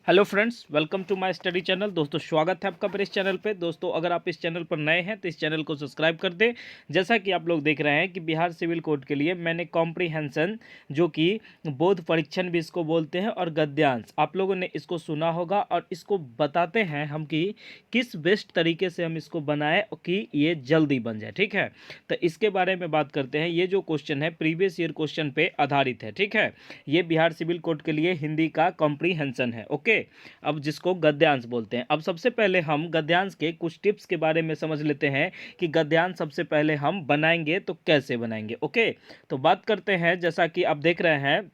Hello friends, welcome to my study channel. दोस्तों, स्वागत है आपका मेरे इस चैनल पे। दोस्तों, अगर आप इस चैनल पर नए हैं तो इस चैनल को सब्सक्राइब कर दें। जैसा कि आप लोग देख रहे हैं कि बिहार सिविल कोड के लिए मैंने कॉम्प्रीहेंशन, जो कि बोध परीक्षण भी इसको बोलते हैं, और गद्यांश, आप लोगों ने इसको सुना होगा, और इसको बताते हैं हम कि किस बेस्ट तरीके से हम इसको बनाएं कि ये जल्दी बन जाए। ठीक है, तो इसके बारे में बात करते हैं। ये जो क्वेश्चन है प्रीवियस ईयर क्वेश्चन पे आधारित है। ठीक है, ये बिहार सिविल कोड के लिए हिंदी का कॉम्प्रीहेंशन है। ओके, अब जिसको गद्यांश बोलते हैं। अब सबसे पहले हम गद्यांश के कुछ टिप्स के बारे में समझ लेते हैं कि गद्यांश सबसे पहले हम बनाएंगे तो कैसे बनाएंगे। ओके, तो बात करते हैं। जैसा कि आप देख रहे हैं,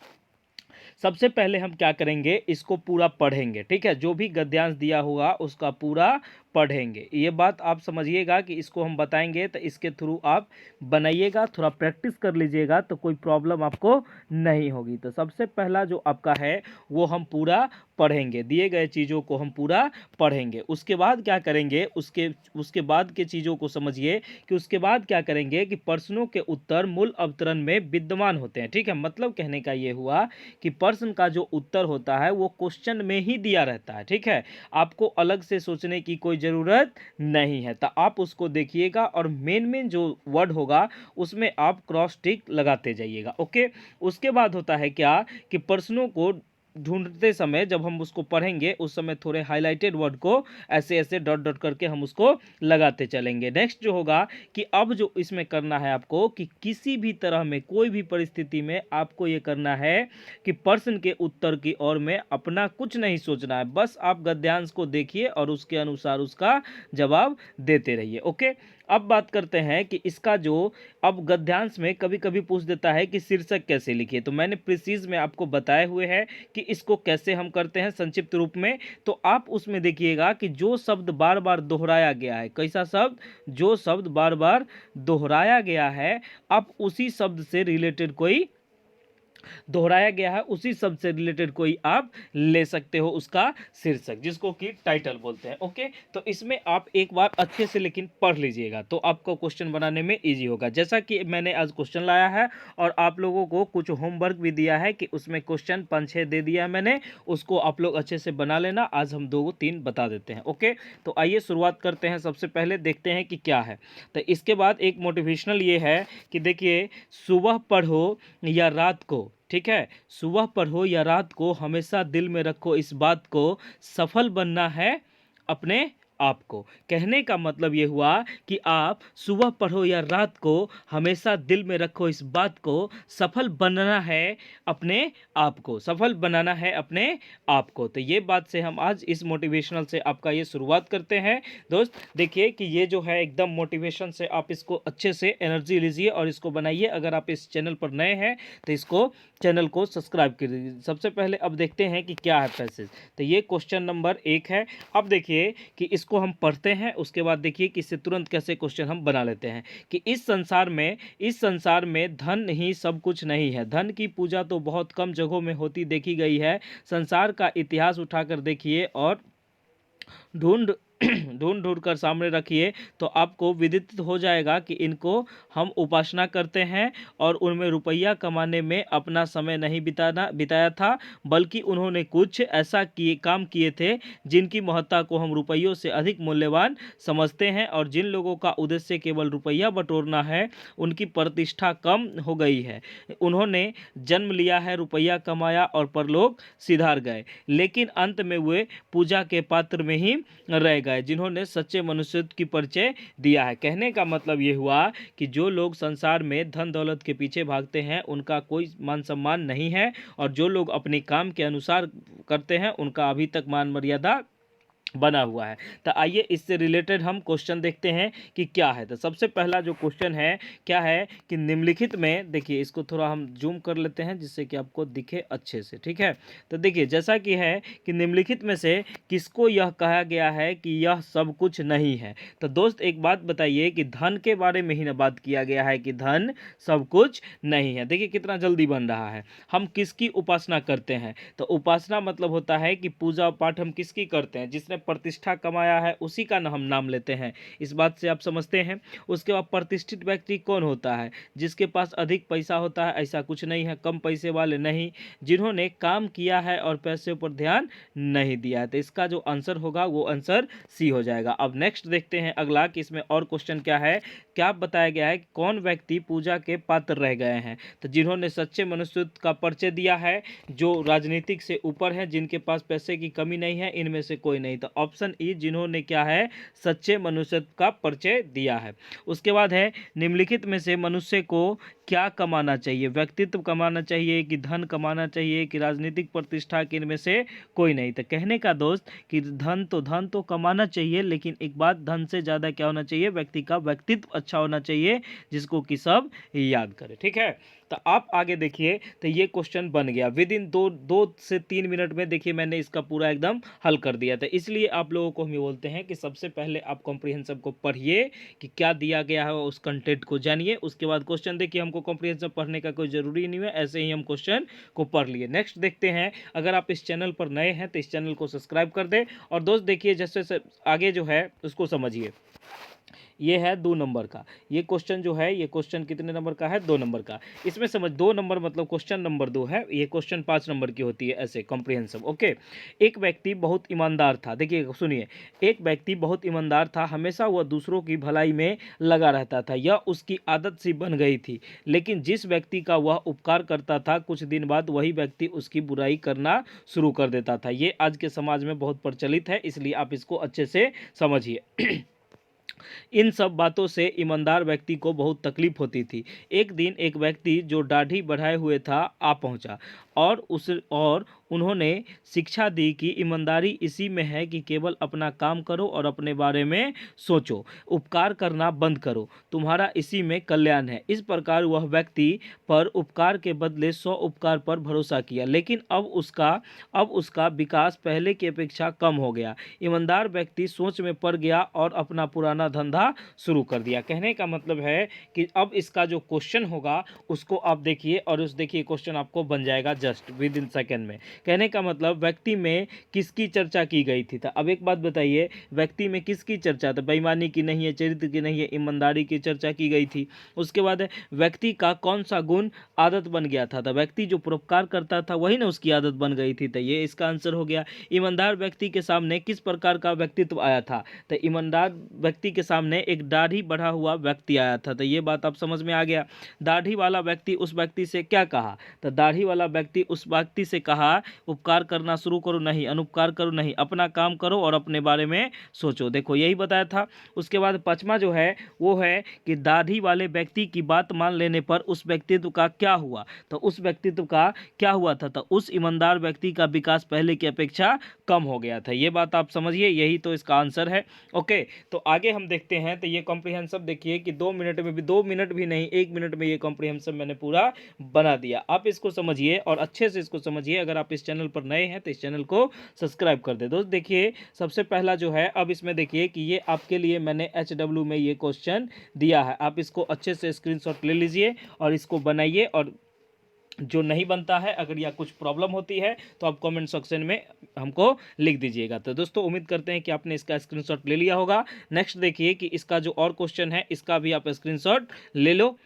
सबसे पहले हम क्या करेंगे, इसको पूरा पढ़ेंगे। ठीक है, जो भी गद्यांश दिया हुआ उसका पूरा पढ़ेंगे। ये बात आप समझिएगा कि इसको हम बताएंगे तो इसके थ्रू आप बनाइएगा, थोड़ा प्रैक्टिस कर लीजिएगा तो कोई प्रॉब्लम आपको नहीं होगी। तो सबसे पहला जो आपका है वो हम पूरा पढ़ेंगे, दिए गए चीज़ों को हम पूरा पढ़ेंगे। उसके बाद क्या करेंगे, उसके बाद के चीज़ों को समझिए कि उसके बाद क्या करेंगे कि प्रश्नों के उत्तर मूल अवतरण में विद्यमान होते हैं। ठीक है, मतलब कहने का ये हुआ कि प्रश्न का जो उत्तर होता है वो क्वेश्चन में ही दिया रहता है। ठीक है, आपको अलग से सोचने की कोई ज़रूरत नहीं है। तो आप उसको देखिएगा और मेन जो वर्ड होगा उसमें आप क्रॉस टिक लगाते जाइएगा। ओके, उसके बाद होता है क्या कि प्रश्नों को ढूंढते समय जब हम उसको पढ़ेंगे उस समय थोड़े हाईलाइटेड वर्ड को ऐसे ऐसे डॉट डॉट करके हम उसको लगाते चलेंगे। नेक्स्ट जो होगा कि अब जो इसमें करना है आपको कि किसी भी तरह में कोई भी परिस्थिति में आपको ये करना है कि प्रश्न के उत्तर की ओर में अपना कुछ नहीं सोचना है। बस आप गद्यांश को देखिए और उसके अनुसार उसका जवाब देते रहिए। ओके, अब बात करते हैं कि इसका जो अब गद्यांश में कभी कभी पूछ देता है कि शीर्षक कैसे लिखिए। तो मैंने प्रिसीज में आपको बताए हुए हैं कि इसको कैसे हम करते हैं संक्षिप्त रूप में। तो आप उसमें देखिएगा कि जो शब्द बार बार दोहराया गया है, कैसा शब्द, जो शब्द बार बार दोहराया गया है, आप उसी शब्द से रिलेटेड कोई दोहराया गया है उसी शब्द से रिलेटेड कोई आप ले सकते हो उसका शीर्षक, जिसको कि टाइटल बोलते हैं। ओके, तो इसमें आप एक बार अच्छे से लेकिन पढ़ लीजिएगा तो आपको क्वेश्चन बनाने में इजी होगा। जैसा कि मैंने आज क्वेश्चन लाया है और आप लोगों को कुछ होमवर्क भी दिया है कि उसमें क्वेश्चन 5-6 दे दिया है मैंने, उसको आप लोग अच्छे से बना लेना। आज हम 2-3 बता देते हैं। ओके, तो आइए शुरुआत करते हैं। सबसे पहले देखते हैं कि क्या है। तो इसके बाद एक मोटिवेशनल ये है कि देखिए, सुबह पढ़ो या रात को, ठीक है, सुबह पढ़ो या रात को, हमेशा दिल में रखो इस बात को, सफल बनना है अपने आप को। कहने का मतलब ये हुआ कि आप सुबह पढ़ो या रात को, हमेशा दिल में रखो इस बात को, सफल बनना है अपने आप को, सफल बनाना है अपने आप को। तो ये बात से हम आज इस मोटिवेशनल से आपका ये शुरुआत करते हैं। दोस्त देखिए कि ये जो है एकदम मोटिवेशन से आप इसको अच्छे से एनर्जी लीजिए और इसको बनाइए। अगर आप इस चैनल पर नए हैं तो इसको चैनल को सब्सक्राइब कर दीजिए। सबसे पहले अब देखते हैं कि क्या है पैसेज। तो ये क्वेश्चन नंबर 1 है। अब देखिए कि इसको हम पढ़ते हैं, उसके बाद देखिए कि इससे तुरंत कैसे क्वेश्चन हम बना लेते हैं। कि इस संसार में धन ही सब कुछ नहीं है। धन की पूजा तो बहुत कम जगहों में होती देखी गई है। संसार का इतिहास उठाकर देखिए और ढूंढ ढूंढ ढूंढ कर सामने रखिए तो आपको विदित हो जाएगा कि इनको हम उपासना करते हैं और उनमें रुपया कमाने में अपना समय नहीं बिताया था, बल्कि उन्होंने कुछ ऐसा काम किए थे जिनकी महत्ता को हम रुपयों से अधिक मूल्यवान समझते हैं, और जिन लोगों का उद्देश्य केवल रुपया बटोरना है उनकी प्रतिष्ठा कम हो गई है। उन्होंने जन्म लिया है, रुपया कमाया और परलोक सिधार गए, लेकिन अंत में वे पूजा के पात्र में ही रह गए जिन्होंने सच्चे मनुष्य की परिचय दिया है। कहने का मतलब ये हुआ कि जो लोग संसार में धन दौलत के पीछे भागते हैं उनका कोई मान सम्मान नहीं है, और जो लोग अपने काम के अनुसार करते हैं उनका अभी तक मान मर्यादा बना हुआ है। तो आइए इससे रिलेटेड हम क्वेश्चन देखते हैं कि क्या है। तो सबसे पहला जो क्वेश्चन है क्या है कि निम्नलिखित में, देखिए इसको थोड़ा हम जूम कर लेते हैं जिससे कि आपको दिखे अच्छे से। ठीक है, तो देखिए जैसा कि है कि निम्नलिखित में से किसको यह कहा गया है कि यह सब कुछ नहीं है। तो दोस्त एक बात बताइए कि धन के बारे में ही ना बात किया गया है कि धन सब कुछ नहीं है। देखिए कितना जल्दी बन रहा है। हम किसकी उपासना करते हैं, तो उपासना मतलब होता है कि पूजा पाठ हम किसकी करते हैं, जिस जिसने प्रतिष्ठा कमाया है उसी का हम नाम लेते हैं। इस बात से आप समझते हैं। उसके बाद प्रतिष्ठित व्यक्ति कौन होता है? जिसके पास अधिक पैसा होता है, ऐसा कुछ नहीं है, कम पैसे वाले नहीं, जिन्होंने काम किया है और पैसे पर ध्यान नहीं दिया है। तो इसका जो आंसर होगा वो आंसर सी हो जाएगा। अब नेक्स्ट देखते हैं अगला कि इसमें और क्वेश्चन क्या है। क्या बताया गया है कि कौन व्यक्ति पूजा के पात्र रह गए हैं? तो जिन्होंने सच्चे मनुष्य का परिचय दिया है, जो राजनीतिक से ऊपर है, जिनके पास पैसे की कमी नहीं है, इनमें से कोई नहीं। तो ऑप्शन ई, जिन्होंने क्या है, सच्चे मनुष्य का परिचय दिया है। उसके बाद है निम्नलिखित में से मनुष्य को क्या कमाना चाहिए? व्यक्तित्व कमाना चाहिए कि धन कमाना चाहिए कि राजनीतिक प्रतिष्ठा, कि इनमें से कोई नहीं। तो कहने का दोस्त कि धन तो कमाना चाहिए, लेकिन एक बात, धन से ज़्यादा क्या होना चाहिए? व्यक्ति का व्यक्तित्व अच्छा होना चाहिए, जिसको कि सब याद करें। ठीक है, तो आप आगे देखिए। तो ये क्वेश्चन बन गया विद इन 2 से 3 मिनट में। देखिए मैंने इसका पूरा एकदम हल कर दिया था। इसलिए आप लोगों को हम ये बोलते हैं कि सबसे पहले आप कॉम्प्रिहेंसिव को पढ़िए कि क्या दिया गया है, उस कंटेंट को जानिए। उसके बाद क्वेश्चन देखिए। हमको कॉम्प्रिहेंसिव पढ़ने का कोई ज़रूरी नहीं है, ऐसे ही हम क्वेश्चन को पढ़ लिए। नेक्स्ट देखते हैं। अगर आप इस चैनल पर नए हैं तो इस चैनल को सब्सक्राइब कर दें। और दोस्त देखिए, जैसे आगे जो है उसको समझिए। ये है 2 नंबर का ये क्वेश्चन जो है, ये क्वेश्चन कितने नंबर का है? 2 नंबर का। इसमें समझ 2 नंबर मतलब क्वेश्चन नंबर 2 है, ये क्वेश्चन 5 नंबर की होती है ऐसे कॉम्प्रिहेंसिव। ओके। एक व्यक्ति बहुत ईमानदार था। देखिए सुनिए, एक व्यक्ति बहुत ईमानदार था, हमेशा वह दूसरों की भलाई में लगा रहता था, यह उसकी आदत सी बन गई थी। लेकिन जिस व्यक्ति का वह उपकार करता था, कुछ दिन बाद वही व्यक्ति उसकी बुराई करना शुरू कर देता था। ये आज के समाज में बहुत प्रचलित है, इसलिए आप इसको अच्छे से समझिए। इन सब बातों से ईमानदार व्यक्ति को बहुत तकलीफ होती थी। एक दिन एक व्यक्ति जो दाढ़ी बढ़ाए हुए था आ पहुंचा और उन्होंने शिक्षा दी कि ईमानदारी इसी में है कि केवल अपना काम करो और अपने बारे में सोचो, उपकार करना बंद करो, तुम्हारा इसी में कल्याण है। इस प्रकार वह व्यक्ति पर उपकार के बदले 100 उपकार पर भरोसा किया, लेकिन अब उसका विकास पहले की अपेक्षा कम हो गया। ईमानदार व्यक्ति सोच में पड़ गया और अपना पुराना धंधा शुरू कर दिया। कहने का मतलब है कि अब इसका जो क्वेश्चन होगा उसको आप देखिए, और उस देखिए क्वेश्चन आपको बन जाएगा जस्ट विद इन सेकेंड में। कहने का मतलब व्यक्ति में किसकी चर्चा की गई थी? तो अब एक बात बताइए, व्यक्ति में किसकी चर्चा? तो बेईमानी की नहीं है, चरित्र की नहीं है, ईमानदारी की चर्चा की गई थी। उसके बाद व्यक्ति का कौन सा गुण आदत बन गया था? तो व्यक्ति जो परोपकार करता था वही ना उसकी आदत बन गई थी। तो ये इसका आंसर हो गया। ईमानदार व्यक्ति के सामने किस प्रकार का व्यक्तित्व आया था? तो ईमानदार व्यक्ति के सामने एक दाढ़ी बढ़ा हुआ व्यक्ति आया था। तो ये बात आप समझ में आ गया। दाढ़ी वाला व्यक्ति उस व्यक्ति से क्या कहा? तो दाढ़ी वाला व्यक्ति उस व्यक्ति से कहा, उपकार करना शुरू करो नहीं, अनुपकार करो नहीं, अपना काम करो और अपने बारे में सोचो। देखो यही बताया था। उसके बाद 5वां जो है वो है कि दाढ़ी वाले व्यक्ति की बात मान लेने पर उस व्यक्तित्व का क्या हुआ? तो उस व्यक्तित्व का क्या हुआ था? तो उस ईमानदार व्यक्ति का विकास पहले की अपेक्षा कम हो गया था। ये बात आप समझिए, यही तो इसका आंसर है। ओके, तो आगे हम देखते हैं। तो ये कॉम्प्रिहेंसिव देखिए कि 2 मिनट में भी, 2 मिनट भी नहीं, 1 मिनट में ये कॉम्प्रिहेंसिव मैंने पूरा बना दिया। आप इसको समझिए और अच्छे से इसको समझिए। अगर आप इस चैनल पर नए हैं तो इस चैनल को सब्सक्राइब कर दे। दोस्त देखिए, सबसे पहला जो है, अब इसमें देखिए कि ये आपके लिए मैंने HW में ये क्वेश्चन दिया है। आप इसको अच्छे से स्क्रीनशॉट ले लीजिए और इसको बनाइए, और जो नहीं बनता है, अगर या कुछ प्रॉब्लम होती है तो आप कमेंट सेक्शन में हमको लिख दीजिएगा। तो दोस्तों उम्मीद करते हैं कि आपने इसका स्क्रीनशॉट ले लिया होगा। नेक्स्ट देखिए कि इसका जो और क्वेश्चन है इसका भी आप स्क्रीनशॉट ले लो।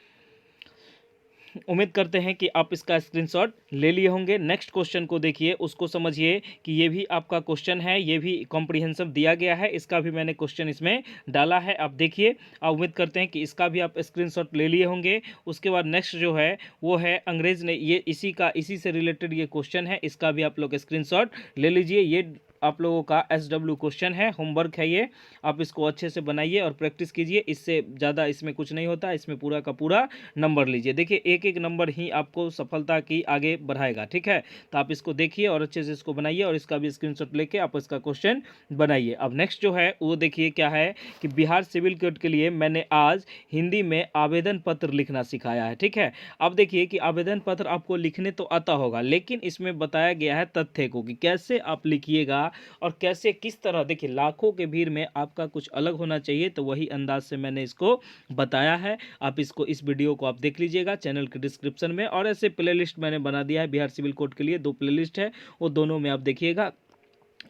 उम्मीद करते हैं कि आप इसका स्क्रीनशॉट ले लिए होंगे। नेक्स्ट क्वेश्चन को देखिए, उसको समझिए कि ये भी आपका क्वेश्चन है, ये भी कॉम्प्रिहेंसिव दिया गया है, इसका भी मैंने क्वेश्चन इसमें डाला है। आप देखिए, आप उम्मीद करते हैं कि इसका भी आप स्क्रीनशॉट ले लिए होंगे। उसके बाद नेक्स्ट जो है वो है अंग्रेज ने, ये इसी से रिलेटेड ये क्वेश्चन है, इसका भी आप लोग स्क्रीनशॉट ले लीजिए। ये आप लोगों का SW क्वेश्चन है, होमवर्क है ये। आप इसको अच्छे से बनाइए और प्रैक्टिस कीजिए, इससे ज़्यादा इसमें कुछ नहीं होता, इसमें पूरा का पूरा नंबर लीजिए। देखिए एक एक नंबर ही आपको सफलता की आगे बढ़ाएगा। ठीक है, तो आप इसको देखिए और अच्छे से इसको बनाइए, और इसका भी स्क्रीनशॉट लेके आप इसका क्वेश्चन बनाइए। अब नेक्स्ट जो है वो देखिए क्या है कि बिहार सिविल कोड के लिए मैंने आज हिंदी में आवेदन पत्र लिखना सिखाया है। ठीक है, अब देखिए कि आवेदन पत्र आपको लिखने तो आता होगा, लेकिन इसमें बताया गया है तथ्य को कि कैसे आप लिखिएगा और कैसे किस तरह। देखिए लाखों के भीड़ में आपका कुछ अलग होना चाहिए, तो वही अंदाज से मैंने इसको बताया है। आप इसको, इस वीडियो को आप देख लीजिएगा चैनल के डिस्क्रिप्शन में, और ऐसे प्लेलिस्ट मैंने बना दिया है बिहार सिविल कोड के लिए, 2 प्लेलिस्ट है, वो दोनों में आप देखिएगा।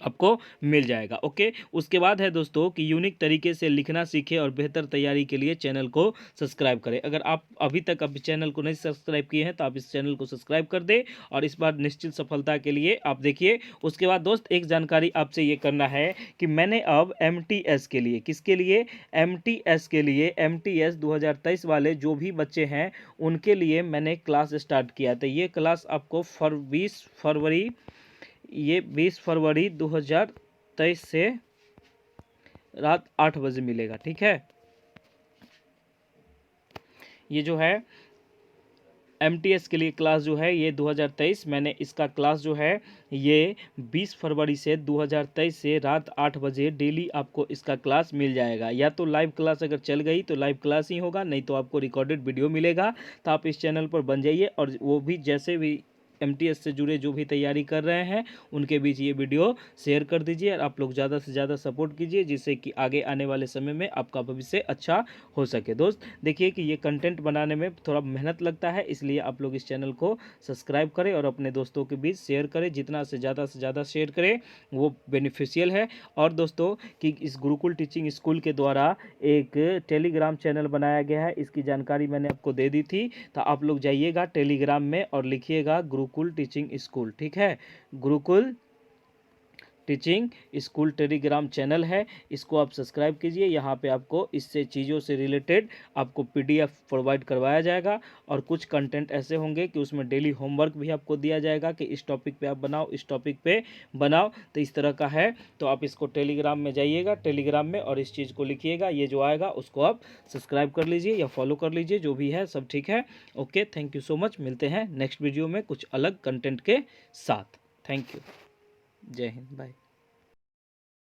आपको मिल जाएगा। ओके, उसके बाद है दोस्तों कि यूनिक तरीके से लिखना सीखें और बेहतर तैयारी के लिए चैनल को सब्सक्राइब करें। अगर आप अभी तक अब चैनल को नहीं सब्सक्राइब किए हैं तो आप इस चैनल को सब्सक्राइब कर दें और इस बार निश्चित सफलता के लिए आप देखिए। उसके बाद दोस्त एक जानकारी आपसे ये करना है कि मैंने अब MTS के लिए, किसके लिए, MTS के लिए, MTS 2023 वाले जो भी बच्चे हैं उनके लिए मैंने क्लास स्टार्ट किया। तो ये क्लास आपको 20 फरवरी 2023 से रात 8 बजे मिलेगा। ठीक है, ये जो है MTS के लिए क्लास जो है ये 2023, मैंने इसका क्लास जो है ये 20 फरवरी से 2023 से रात 8 बजे डेली आपको इसका क्लास मिल जाएगा। या तो लाइव क्लास अगर चल गई तो लाइव क्लास ही होगा, नहीं तो आपको रिकॉर्डेड वीडियो मिलेगा। तो आप इस चैनल पर बन जाइए और वो भी जैसे भी MTS से जुड़े जो भी तैयारी कर रहे हैं उनके बीच ये वीडियो शेयर कर दीजिए और आप लोग ज़्यादा से ज़्यादा सपोर्ट कीजिए, जिससे कि आगे आने वाले समय में आपका भविष्य अच्छा हो सके। दोस्त देखिए कि ये कंटेंट बनाने में थोड़ा मेहनत लगता है, इसलिए आप लोग इस चैनल को सब्सक्राइब करें और अपने दोस्तों के बीच शेयर करें। जितना से ज़्यादा शेयर करें वो बेनिफिशियल है। और दोस्तों कि इस गुरुकुल टीचिंग स्कूल के द्वारा एक टेलीग्राम चैनल बनाया गया है, इसकी जानकारी मैंने आपको दे दी थी। तो आप लोग जाइएगा टेलीग्राम में और लिखिएगा गुरुकुल टीचिंग स्कूल। ठीक है, Gurukul teaching school Telegram channel है, इसको आप सब्सक्राइब कीजिए। यहाँ पे आपको इससे चीज़ों से रिलेटेड आपको PDF प्रोवाइड करवाया जाएगा और कुछ कंटेंट ऐसे होंगे कि उसमें डेली होमवर्क भी आपको दिया जाएगा कि इस टॉपिक पे आप बनाओ, इस टॉपिक पे बनाओ। तो इस तरह का है, तो आप इसको टेलीग्राम में जाइएगा, टेलीग्राम में, और इस चीज़ को लिखिएगा। ये जो आएगा उसको आप सब्सक्राइब कर लीजिए या फॉलो कर लीजिए, जो भी है सब ठीक है। Okay, thank you so much. मिलते हैं नेक्स्ट वीडियो में कुछ अलग कंटेंट के साथ। थैंक यू, जय हिंद, बाय।